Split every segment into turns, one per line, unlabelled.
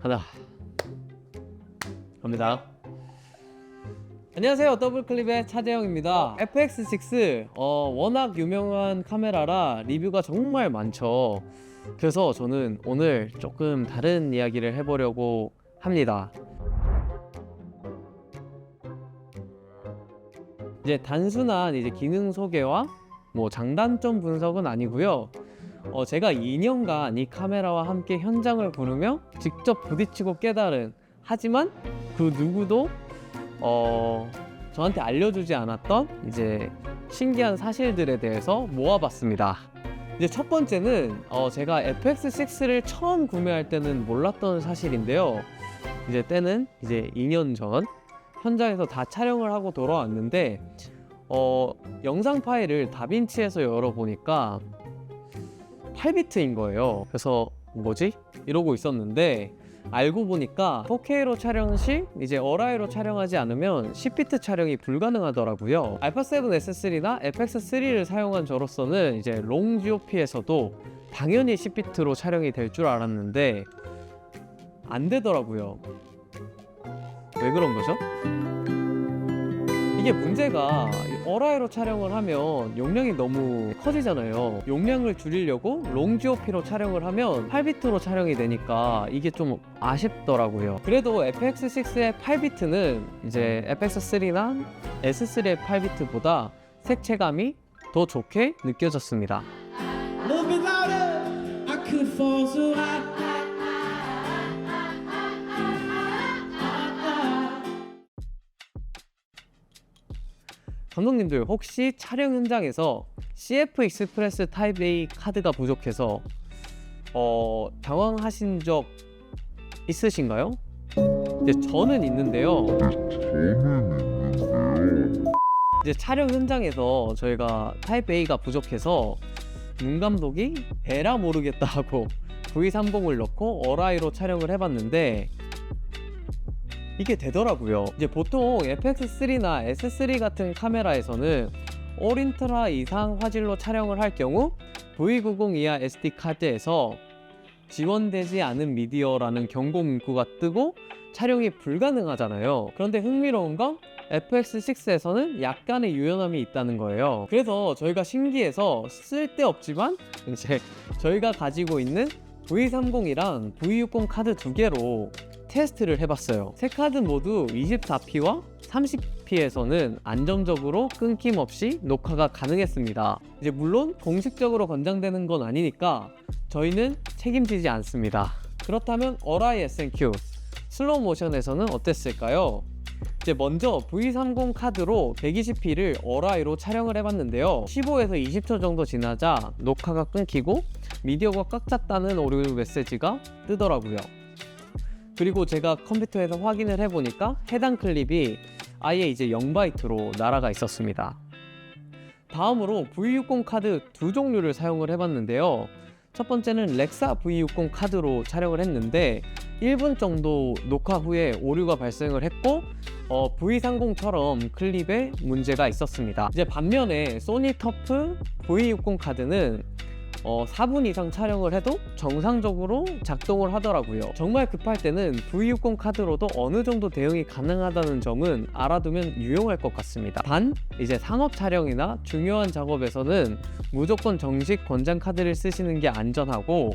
하나 갑니다. 안녕하세요, 더블클립의 차재영입니다. FX6 워낙 유명한 카메라라 리뷰가 정말 많죠. 그래서 저는 오늘 조금 다른 이야기를 해보려고 합니다. 이제 단순한 기능 소개와 장단점 분석은 아니고요. 제가 2년간 이 카메라와 함께 현장을 부르며 직접 부딪히고 깨달은, 하지만 그 누구도 저한테 알려주지 않았던 신기한 사실들에 대해서 모아봤습니다. 이제 첫 번째는 제가 FX6를 처음 구매할 때는 몰랐던 사실인데요. 때는 2년 전 현장에서 다 촬영을 하고 돌아왔는데 영상 파일을 다빈치에서 열어보니까 8비트인 거예요. 그래서 뭐지? 이러고 있었는데 알고 보니까 4K로 촬영 시 어라이로 촬영하지 않으면 10비트 촬영이 불가능하더라고요. 알파7 S3나 FX3를 사용한 저로서는 롱 GOP에서도 당연히 10비트로 촬영이 될 줄 알았는데 안 되더라고요. 왜 그런 거죠? 이게 문제가 어라이로 촬영을 하면 용량이 너무 커지잖아요. 용량을 줄이려고 롱 GOP로 촬영을 하면 8비트로 촬영이 되니까 이게 좀 아쉽더라고요. 그래도 FX6의 8비트는 FX3나 S3의 8비트보다 색채감이 더 좋게 느껴졌습니다. 감독님들, 혹시 촬영 현장에서 CF 익스프레스 타입 A 카드가 부족해서 당황하신 적 있으신가요? 저는 있는데요. 촬영 현장에서 저희가 타입 A가 부족해서 눈 감독이 에라 모르겠다 하고 V30을 넣고 어라이로 촬영을 해봤는데 이게 되더라고요. 보통 FX3나 S3 같은 카메라에서는 올인트라 이상 화질로 촬영을 할 경우 V90 이하 SD 카드에서 지원되지 않은 미디어라는 경고 문구가 뜨고 촬영이 불가능하잖아요. 그런데 흥미로운 건 FX6에서는 약간의 유연함이 있다는 거예요. 그래서 저희가 신기해서 쓸데없지만 저희가 가지고 있는 V30이랑 V60 카드 두 개로 테스트를 해봤어요. 세 카드 모두 24p와 30p에서는 안정적으로 끊김없이 녹화가 가능했습니다. 물론 공식적으로 권장되는 건 아니니까 저희는 책임지지 않습니다. 그렇다면 어라이 SNQ 슬로우 모션에서는 어땠을까요? 먼저 V30 카드로 120p를 어라이로 촬영을 해봤는데요. 15에서 20초 정도 지나자 녹화가 끊기고 미디어가 꽉 찼다는 오류 메시지가 뜨더라고요. 그리고 제가 컴퓨터에서 확인을 해보니까 해당 클립이 아예 0바이트로 날아가 있었습니다. 다음으로 V60 카드 두 종류를 사용을 해봤는데요. 첫 번째는 렉사 V60 카드로 촬영을 했는데 1분 정도 녹화 후에 오류가 발생을 했고 V30처럼 클립에 문제가 있었습니다. 반면에 소니 터프 V60 카드는 4분 이상 촬영을 해도 정상적으로 작동을 하더라고요. 정말 급할 때는 V60 카드로도 어느 정도 대응이 가능하다는 점은 알아두면 유용할 것 같습니다. 단, 상업 촬영이나 중요한 작업에서는 무조건 정식 권장 카드를 쓰시는 게 안전하고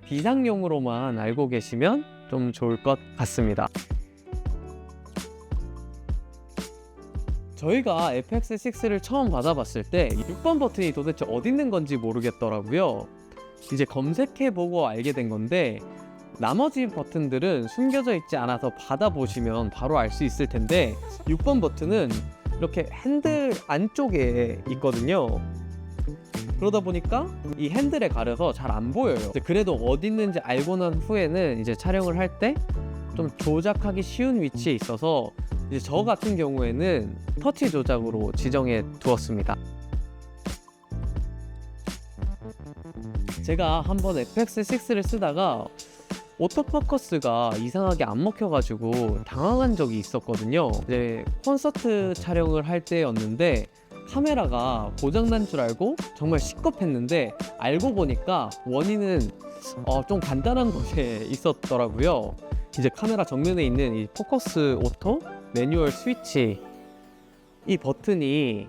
비상용으로만 알고 계시면 좀 좋을 것 같습니다. 저희가 FX6를 처음 받아봤을 때 6번 버튼이 도대체 어디 있는 건지 모르겠더라고요. 검색해보고 알게 된 건데 나머지 버튼들은 숨겨져 있지 않아서 받아보시면 바로 알 수 있을 텐데 6번 버튼은 이렇게 핸들 안쪽에 있거든요. 그러다 보니까 이 핸들에 가려서 잘 안 보여요. 그래도 어디 있는지 알고 난 후에는 촬영을 할 때 좀 조작하기 쉬운 위치에 있어서 저 같은 경우에는 터치 조작으로 지정해 두었습니다. 제가 한번 FX6를 쓰다가 오토포커스가 이상하게 안 먹혀가지고 당황한 적이 있었거든요. 콘서트 촬영을 할 때였는데 카메라가 고장난 줄 알고 정말 시겁했는데 알고 보니까 원인은 좀 간단한 곳에 있었더라고요. 이제 카메라 정면에 있는 이 포커스 오토 매뉴얼 스위치, 이 버튼이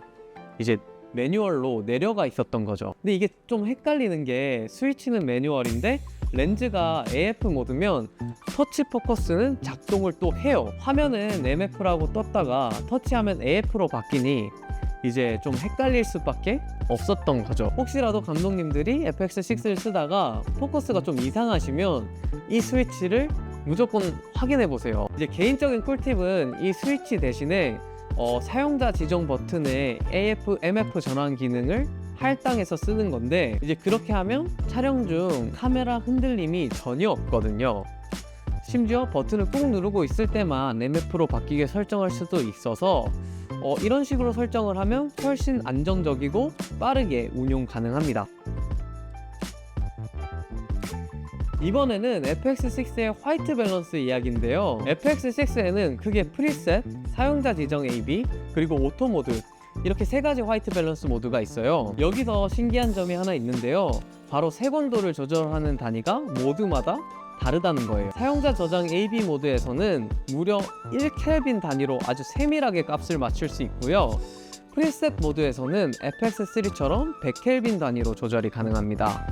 이제 매뉴얼로 내려가 있었던 거죠. 근데 이게 좀 헷갈리는 게 스위치는 매뉴얼인데 렌즈가 AF 모드면 터치 포커스는 작동을 또 해요. 화면은 MF라고 떴다가 터치하면 AF로 바뀌니 이제 좀 헷갈릴 수밖에 없었던 거죠. 혹시라도 감독님들이 FX6를 쓰다가 포커스가 좀 이상하시면 이 스위치를 무조건 확인해 보세요. 이제 개인적인 꿀팁은 이 스위치 대신에 사용자 지정 버튼에 AF, MF 전환 기능을 할당해서 쓰는 건데, 이제 그렇게 하면 촬영 중 카메라 흔들림이 전혀 없거든요. 심지어 버튼을 꾹 누르고 있을 때만 MF로 바뀌게 설정할 수도 있어서 이런 식으로 설정을 하면 훨씬 안정적이고 빠르게 운용 가능합니다. 이번에는 FX6의 화이트 밸런스 이야기인데요. FX6에는 크게 프리셋, 사용자 지정 AB, 그리고 오토 모드, 이렇게 세 가지 화이트 밸런스 모드가 있어요. 여기서 신기한 점이 하나 있는데요. 바로 색온도를 조절하는 단위가 모드마다 다르다는 거예요. 사용자 저장 AB 모드에서는 무려 1켈빈 단위로 아주 세밀하게 값을 맞출 수 있고요. 프리셋 모드에서는 FX3처럼 100켈빈 단위로 조절이 가능합니다.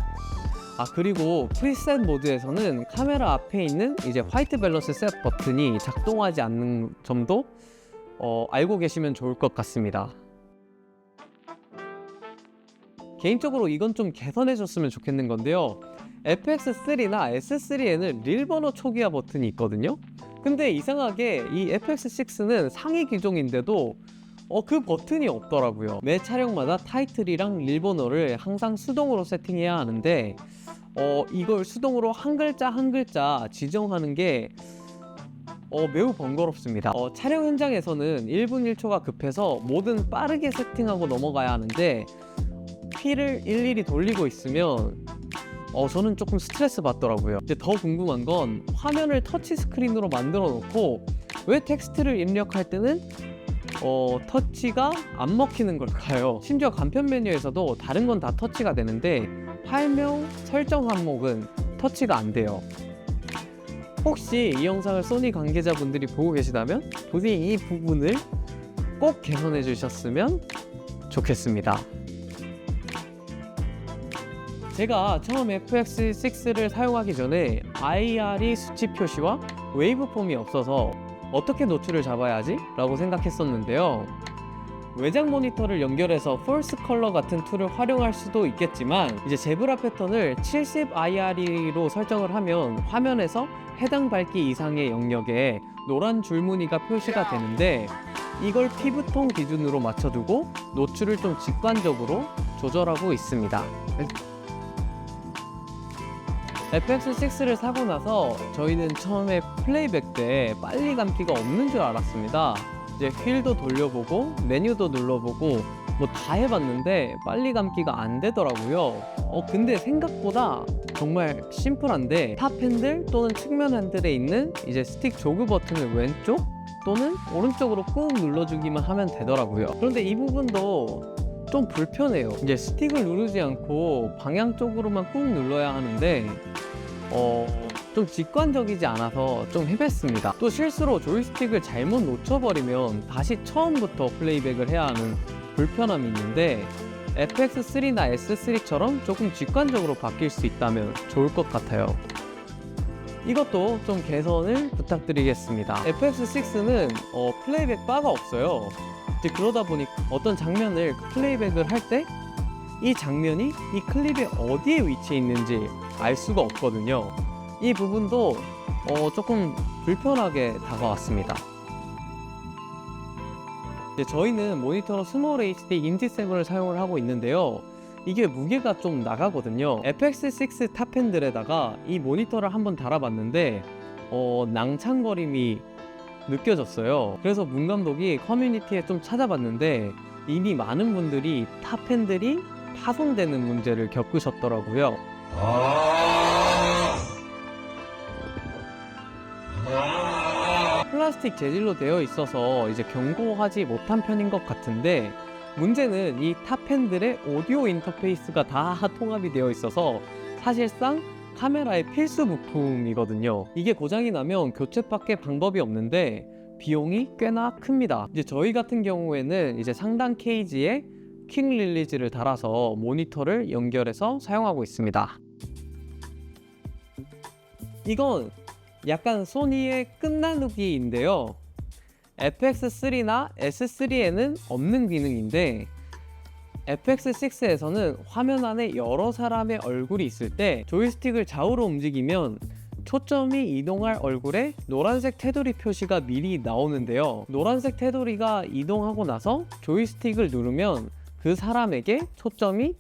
그리고 프리셋 모드에서는 카메라 앞에 있는 이제 화이트 밸런스 셋 버튼이 작동하지 않는 점도 알고 계시면 좋을 것 같습니다. 개인적으로 이건 좀 개선해 줬으면 좋겠는 건데요. FX3나 S3에는 릴버너 초기화 버튼이 있거든요. 근데 이상하게 이 FX6는 상위 기종인데도 그 버튼이 없더라고요. 매 촬영마다 타이틀이랑 릴버너를 항상 수동으로 세팅해야 하는데 이걸 수동으로 한 글자 한 글자 지정하는 게 매우 번거롭습니다. 촬영 현장에서는 1분 1초가 급해서 뭐든 빠르게 세팅하고 넘어가야 하는데 휠을 일일이 돌리고 있으면 저는 조금 스트레스 받더라고요. 이제 더 궁금한 건 화면을 터치 스크린으로 만들어 놓고 왜 텍스트를 입력할 때는 터치가 안 먹히는 걸까요? 심지어 간편 메뉴에서도 다른 건 다 터치가 되는데 화면 설정 항목은 터치가 안 돼요. 혹시 이 영상을 소니 관계자분들이 보고 계시다면 부디 이 부분을 꼭 개선해 주셨으면 좋겠습니다. 제가 처음 FX6를 사용하기 전에 IRE 수치 표시와 웨이브폼이 없어서 어떻게 노출을 잡아야지? 라고 생각했었는데요. 외장 모니터를 연결해서 폴스 컬러 같은 툴을 활용할 수도 있겠지만 이제 제브라 패턴을 70 IRE로 설정을 하면 화면에서 해당 밝기 이상의 영역에 노란 줄무늬가 표시가 되는데 이걸 피부톤 기준으로 맞춰두고 노출을 좀 직관적으로 조절하고 있습니다. FX6를 사고 나서 저희는 처음에 플레이백 때 빨리 감기가 없는 줄 알았습니다. 이제 휠도 돌려보고 메뉴도 눌러보고 뭐 다 해봤는데 빨리 감기가 안 되더라고요. 근데 생각보다 정말 심플한데 탑 핸들 또는 측면 핸들에 있는 이제 스틱 조그 버튼을 왼쪽 또는 오른쪽으로 꾹 눌러주기만 하면 되더라고요. 그런데 이 부분도 좀 불편해요. 이제 스틱을 누르지 않고 방향 쪽으로만 꾹 눌러야 하는데 좀 직관적이지 않아서 좀 헤맸습니다. 또 실수로 조이스틱을 잘못 놓쳐버리면 다시 처음부터 플레이백을 해야 하는 불편함이 있는데 FX3나 S3처럼 조금 직관적으로 바뀔 수 있다면 좋을 것 같아요. 이것도 좀 개선을 부탁드리겠습니다. FX6는 플레이백 바가 없어요. 이제 그러다 보니 어떤 장면을 플레이백을 할 때 이 장면이 이 클립의 어디에 위치해 있는지 알 수가 없거든요. 이 부분도 조금 불편하게 다가왔습니다. 이제 저희는 모니터로 스몰 HD 인지7을 사용을 하고 있는데요. 이게 무게가 좀 나가거든요. FX6 탑핸들에다가 이 모니터를 한번 달아봤는데 낭창거림이 느껴졌어요. 그래서 문 감독이 커뮤니티에 좀 찾아봤는데 이미 많은 분들이 탑핸들이 파손되는 문제를 겪으셨더라고요. 플라스틱 재질로 되어 있어서 이제 견고하지 못한 편인 것 같은데 문제는 이 탑-펜들의 오디오 인터페이스가 다 통합이 되어 있어서 사실상 카메라의 필수 부품이거든요. 이게 고장이 나면 교체밖에 방법이 없는데 비용이 꽤나 큽니다. 이제 저희 같은 경우에는 이제 상단 케이지에 퀵 릴리즈를 달아서 모니터를 연결해서 사용하고 있습니다. 이건 약간 소니의 끝나누기인데요. FX3나 S3에는 없는 기능인데 FX6에서는 화면 안에 여러 사람의 얼굴이 있을 때 조이스틱을 좌우로 움직이면 초점이 이동할 얼굴에 노란색 테두리 표시가 미리 나오는데요. 노란색 테두리가 이동하고 나서 조이스틱을 누르면 그 사람에게 초점이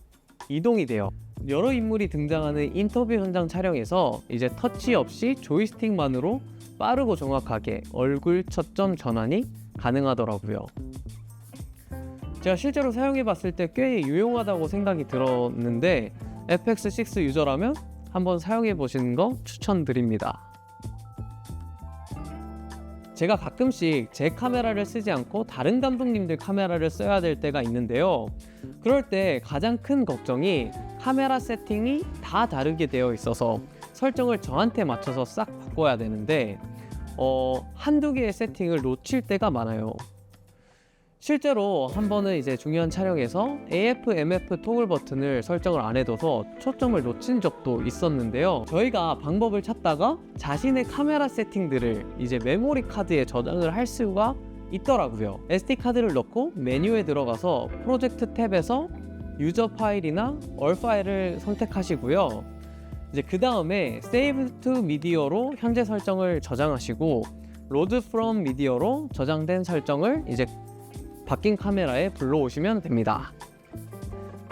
이동이 돼요. 여러 인물이 등장하는 인터뷰 현장 촬영에서 이제 터치 없이 조이스틱만으로 빠르고 정확하게 얼굴 초점 전환이 가능하더라고요. 제가 실제로 사용해 봤을 때 꽤 유용하다고 생각이 들었는데 FX6 유저라면 한번 사용해 보시는 거 추천드립니다. 제가 가끔씩 제 카메라를 쓰지 않고 다른 감독님들 카메라를 써야 될 때가 있는데요. 그럴 때 가장 큰 걱정이 카메라 세팅이 다 다르게 되어 있어서 설정을 저한테 맞춰서 싹 바꿔야 되는데 한두 개의 세팅을 놓칠 때가 많아요. 실제로 한 번은 이제 중요한 촬영에서 AF, MF 토글 버튼을 설정을 안 해둬서 초점을 놓친 적도 있었는데요. 저희가 방법을 찾다가 자신의 카메라 세팅들을 이제 메모리 카드에 저장을 할 수가 있더라고요. SD 카드를 넣고 메뉴에 들어가서 프로젝트 탭에서 유저 파일이나 얼 파일을 선택하시고요. 이제 그 다음에 Save to Media로 현재 설정을 저장하시고 Load from Media로 저장된 설정을 이제 바뀐 카메라에 불러오시면 됩니다.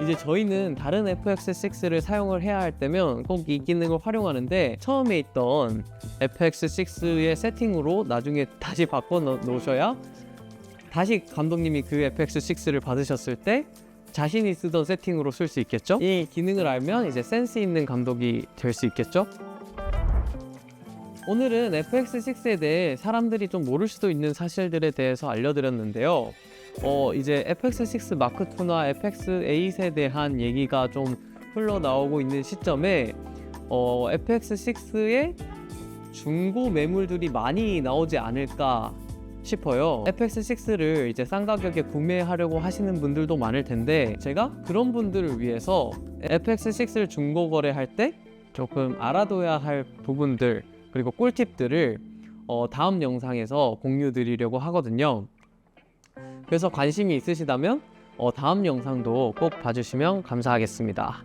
이제 저희는 다른 FX6를 사용을 해야 할 때면 꼭 이 기능을 활용하는데 처음에 있던 FX6의 세팅으로 나중에 다시 바꿔 놓으셔야 다시 감독님이 그 FX6를 받으셨을 때 자신이 쓰던 세팅으로 쓸 수 있겠죠? 이 기능을 알면 이제 센스 있는 감독이 될 수 있겠죠? 오늘은 FX6에 대해 사람들이 좀 모를 수도 있는 사실들에 대해서 알려드렸는데요. 이제 FX6 마크2나 FX8에 대한 얘기가 좀 흘러나오고 있는 시점에 FX6의 중고 매물들이 많이 나오지 않을까 싶어요. FX6를 이제 싼 가격에 구매하려고 하시는 분들도 많을 텐데 제가 그런 분들을 위해서 FX6를 중고 거래할 때 조금 알아둬야 할 부분들 그리고 꿀팁들을 다음 영상에서 공유 드리려고 하거든요. 그래서 관심이 있으시다면 다음 영상도 꼭 봐주시면 감사하겠습니다.